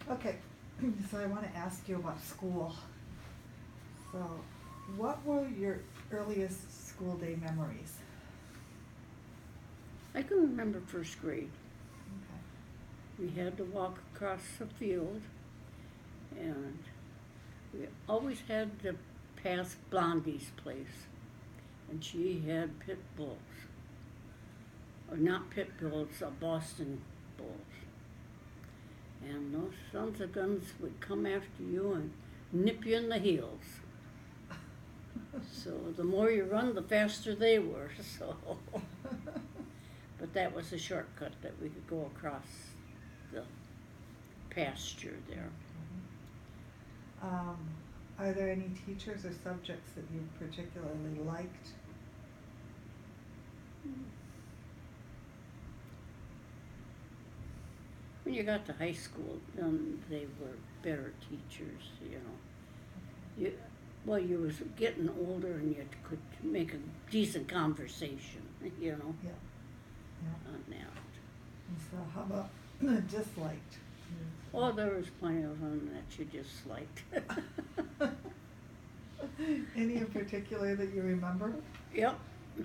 Okay, so I want to ask you about school. So, what were your earliest school day memories? I can remember first grade. Okay. We had to walk across the field, and we always had to pass Blondie's place, and she had pit bulls. Or not pit bulls, Boston bulls. And those sons of guns would come after you and nip you in the heels. So the more you run, the faster they were. So, but that was a shortcut that we could go across the pasture there. Um, are there any teachers or subjects that you particularly liked? When you got to high school, then they were better teachers, you know. You, well, you was getting older and you could make a decent conversation, you know, Yeah. Yeah. on that. And so, how about disliked? Oh, there was plenty of them that you disliked. Any in particular that you remember? Yep,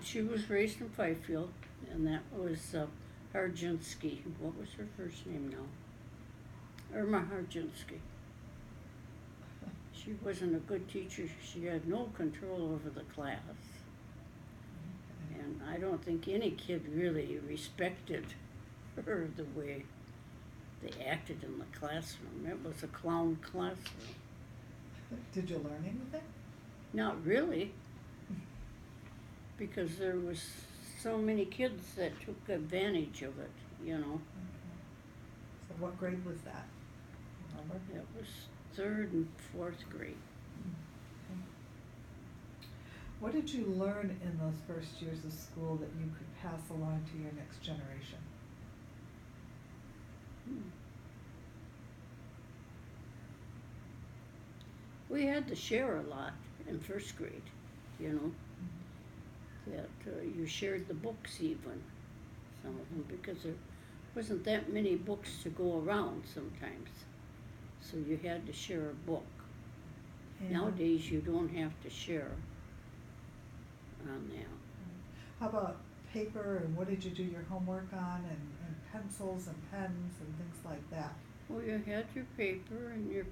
she was raised in Fifield, and that was Harjinsky. What was her first name now? Irma Harjinsky. She wasn't a good teacher. She had no control over the class. And I don't think any kid really respected her the way they acted in the classroom. It was a clown classroom. Did you learn anything? Not really, because there was so many kids that took advantage of it, you know. Okay. So what grade was that? Remember? It was third and fourth grade. Okay. What did you learn in those first years of school that you could pass along to your next generation? We had to share a lot in first grade, you know, that you shared the books even, some of them, because there wasn't that many books to go around sometimes. So you had to share a book. And Nowadays you don't have to share on that. how about paper, and what did you do your homework on, and pencils and pens and things like that? Well, you had your paper and your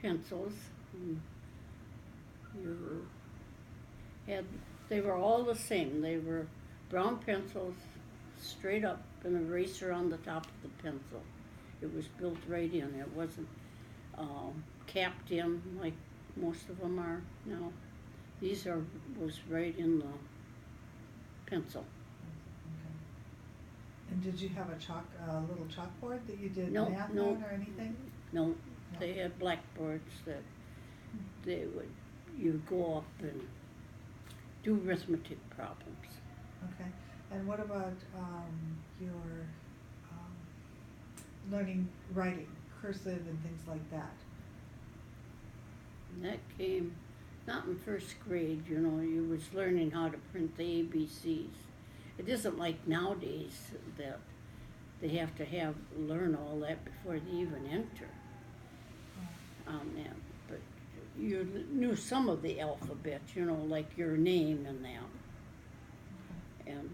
pencils, and you had, they were all the same. They were brown pencils, straight up, an eraser on the top of the pencil. It was built right in. It wasn't capped in like most of them are now. These was right in the pencil. Okay. And did you have a little chalkboard that you did No, math no. on or anything? No, No. they had blackboards that they would, you go up and do arithmetic problems. Okay. And what about your learning writing, cursive and things like that? And that came not in first grade, you know, you was learning how to print the ABCs. It isn't like nowadays that they have to learn all that before they even enter on that. But you knew some of the alphabet, you know, like your name and that. And,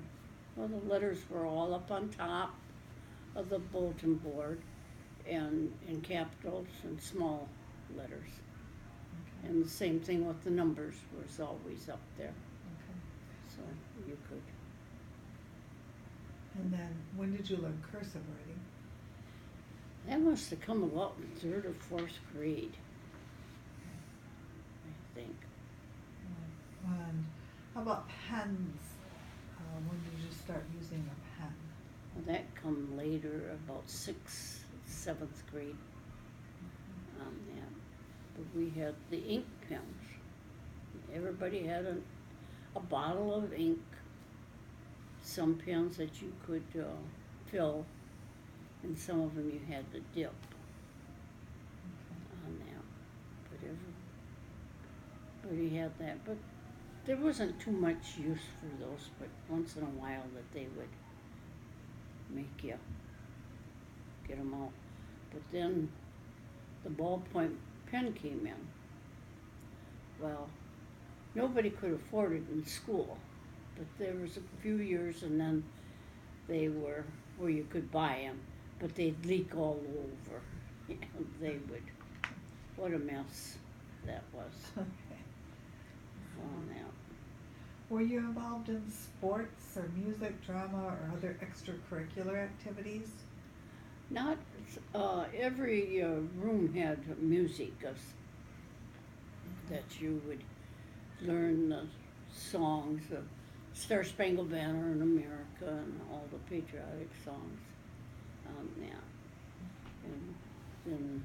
well, the letters were all up on top of the bulletin board and in capitals and small letters. Okay. And the same thing with the numbers was always up there, Okay. so you could. And then when did you learn cursive writing? That must have come about in third or fourth grade, I think. And how about pens? When did you start using a pen? Well, that come later, about sixth, seventh grade on that. But we had the ink pens. Everybody had a bottle of ink. Some pens that you could fill, and some of them you had to dip on that. But everybody had that. But there wasn't too much use for those, but once in a while that they would make you get them out. But then the ballpoint pen came in. Well, nobody could afford it in school, but there was a few years, and then they were where you could buy them, but they'd leak all over. And they would. What a mess that was Okay. on that. Were you involved in sports or music, drama, or other extracurricular activities? Not every room had music that you would learn the songs of Star Spangled Banner in America and all the patriotic songs on that. And then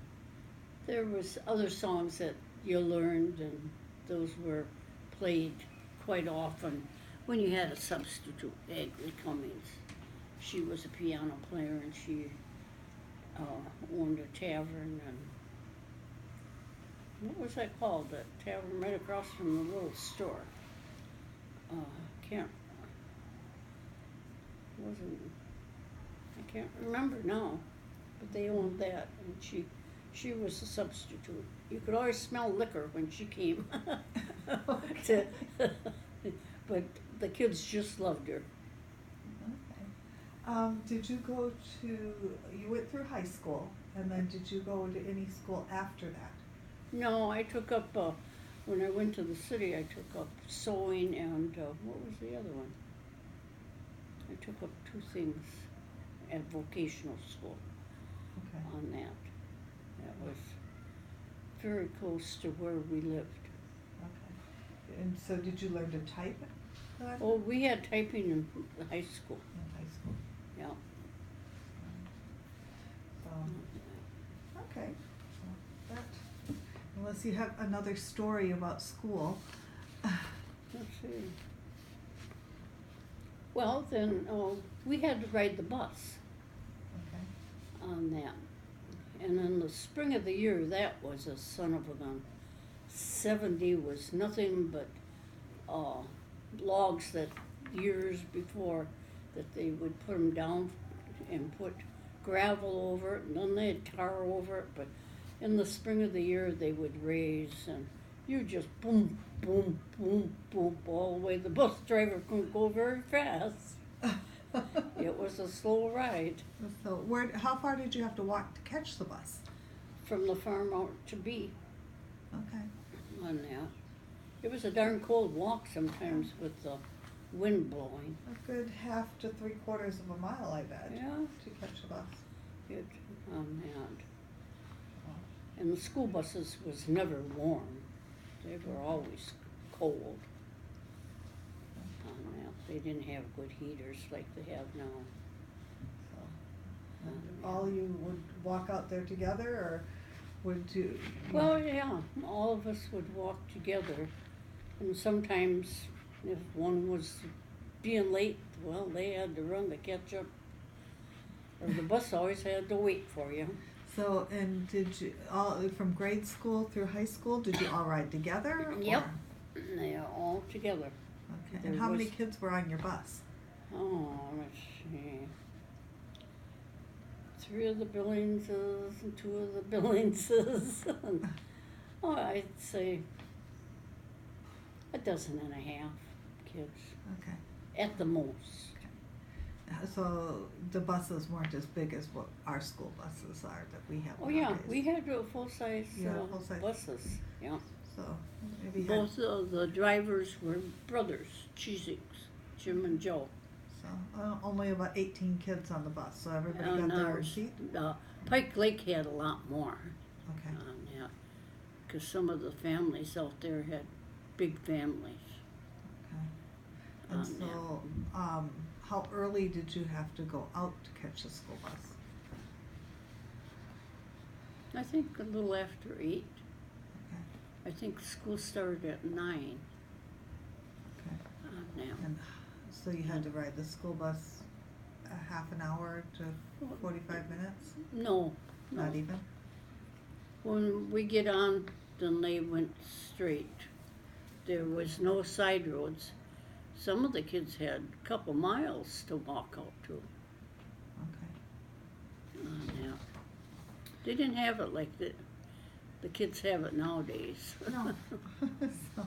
there was other songs that you learned, and those were played quite often when you had a substitute, Agri Cummings. She was a piano player, and she owned a tavern, and what was that called? That tavern right across from the little store. I can't remember now, but they owned that, and she was a substitute. You could always smell liquor when she came. But the kids just loved her. Okay. Did you go to, you went through high school, and then did you go to any school after that? No, I took up, when I went to the city, I took up sewing and, what was the other one? I took up 2 things at vocational school Okay. on that. That was very close to where we lived. Okay. And so did you learn to type then? Oh, we had typing in high school, In high school. yeah. Okay. Well, that, unless you have another story about school. Let's see. Well, then, we had to ride the bus Okay. on that. And in the spring of the year, that was a son of a gun. 70 was nothing but logs that years before that they would put them down and put gravel over it, and then they'd tar over it. But in the spring of the year, they would raise, and you just boom, boom, boom, boom, all the way. The bus driver couldn't go very fast. It was a slow ride So how far did you have to walk to catch the bus? from the farm out to B Okay. on that. It was a darn cold walk sometimes with the wind blowing. A good 1/2 to 3/4 of a mile, I bet. Yeah. To catch a bus. It on that. And the school buses was never warm. They were always cold on that. They didn't have good heaters like they have now. So, and all you would walk out there together, or would you? Well, yeah, all of us would walk together, and sometimes if one was being late, well, they had to run to catch up, or the bus always had to wait for you. So, and did you all from grade school through high school? Did you all ride together? Yep. Or? They are all together. Okay. There And how many was- kids were on your bus? Oh, let's see. 3 of the Billingses and 2 of the Billingses. Oh, I'd say 12.5 kids Okay. at the most. So the buses weren't as big as what our school buses are that we have Oh yeah, nowadays. we had full-size Yeah, full-size. buses. Yeah. So maybe you had, Both of the drivers were brothers, Cheeziks, Jim and Joe. so only about 18 kids on the bus. So everybody got And their own ours, seat. Pike Lake had a lot more. Okay. Yeah, because some of the families out there had big families. Okay. And on so, how early did you have to go out to catch the school bus? I think a little after 8. Okay. I think school started at 9. Okay. Now. And so you had to ride the school bus a half an hour to 45 minutes? No, Not no. even? When we get on, then they went straight. There was no side roads. Some of the kids had a couple miles to walk out to. Okay. Yeah. They didn't have it like the kids have it nowadays. No. So,